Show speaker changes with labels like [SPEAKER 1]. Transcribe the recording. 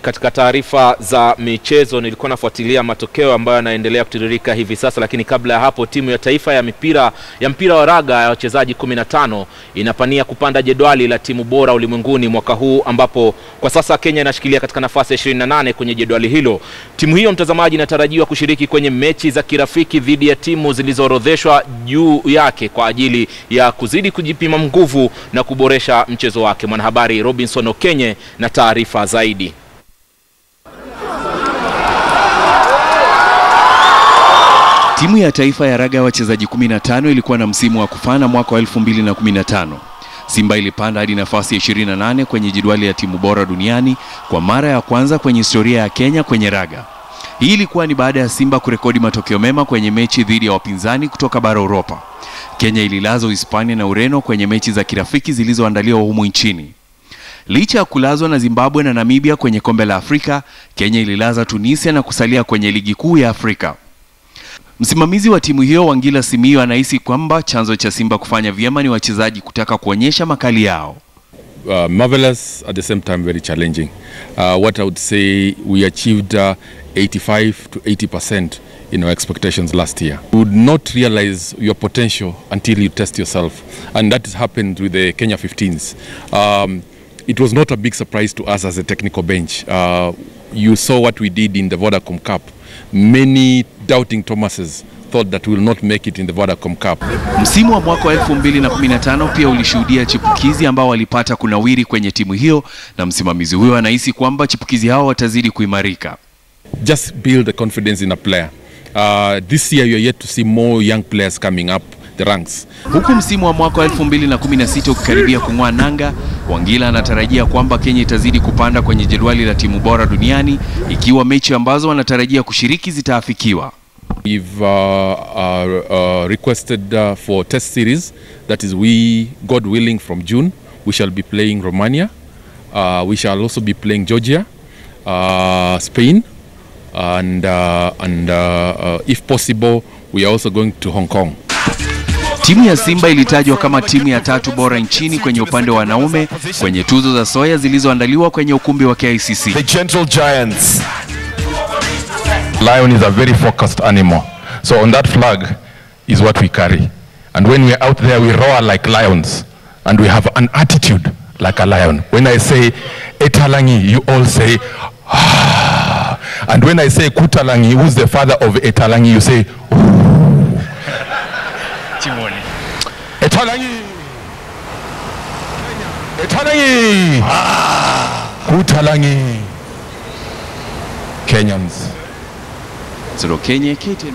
[SPEAKER 1] Katika taarifa za michezo nilikuwa nafuatilia matokeo ambayo yanaendelea kutiririka hivi sasa, lakini kabla ya hapo timu ya taifa ya mpira wa raga ya wachezaji 15 inapania kupanda jedwali la timu bora ulimwenguni mwaka huu, ambapo kwa sasa Kenya inashikilia katika nafasi ya 28 kwenye jedwali hilo. Timu hiyo, mtazamaji, inatarajiwa kushiriki kwenye mechi za kirafiki dhidi ya timu zilizoorodheshwa juu yake kwa ajili ya kuzidi kujipima nguvu na kuboresha mchezo wake. Mwanahabari Robinson Okenye na taarifa zaidi.
[SPEAKER 2] Timu ya taifa ya raga ya wachezaji 15 ilikuwa na msimu wa kufana mwaka wa 2015. Simba ilipanda hadi nafasi ya 28 kwenye jedwali ya timu bora duniani kwa mara ya kwanza kwenye historia ya Kenya kwenye raga. Hii ilikuwa ni baada ya Simba kurekodi matokeo mema kwenye mechi dhidi ya wapinzani kutoka bara Europa. Kenya ililazwa Hispania na Ureno kwenye mechi za kirafiki zilizoandaliwa humu nchini. Licha ya kulazwa na Zimbabwe na Namibia kwenye kombe la Afrika, Kenya ililaza Tunisia na kusalia kwenye ligi kuu ya Afrika. Msimamizi wa timu hiyo Wangila Simiyu anahisi kwamba chanzo cha Simba kufanya vyema ni wachezaji kutaka kuonyesha makali yao.
[SPEAKER 3] Marvelous, at the same time very challenging. What I would say, we achieved 85 to 80% in our expectations last year. You would not realize your potential until you test yourself, and that has happened with the Kenya 15s. It was not a big surprise to us as a technical bench. You saw what we did in the Vodacom Cup. Many doubting Thomases thought that we will not make it in the Vodacom Cup.
[SPEAKER 2] Msimu wa mwaka 2015 pia ulishuhudia chipukizi ambao walipata kunawiri kwenye timu hiyo, na msimamizi huyo anahisi kwamba chipukizi hao watazidi kuimarika.
[SPEAKER 3] Just build the confidence in a player. This year you are yet to see more young players coming up the ranks.
[SPEAKER 2] Huku msimu wa mwaka 2016 ukikaribia kung'oa nanga, Wangila anatarajia kwamba Kenya itazidi kupanda kwenye jedwali la timu bora duniani ikiwa mechi ambazo wanatarajia kushiriki zitaafikiwa.
[SPEAKER 3] We've requested for test series, that is, we, God willing, from June we shall be playing Romania. We shall also be playing Georgia, Spain, and if possible we are also going to Hong Kong.
[SPEAKER 2] Timu ya Simba ilitajwa kama timu ya 3 bora nchini kwenye upande wa wanaume kwenye tuzo za soya zilizoandaliwa kwenye ukumbi wa KICC.
[SPEAKER 4] The Gentle Giants. Lion is a very focused animal. So on that flag is what we carry. And when we are out there, we roar like lions. And we have an attitude like a lion. When I say Etalangi, you all say, ah. And when I say Kutalangi, who's the father of Etalangi, you say, ooh.
[SPEAKER 2] Timoni.
[SPEAKER 4] Etalangi. Etalangi. Ah. Kutalangi. Kenyans.
[SPEAKER 2] Zero Kenya, KTN.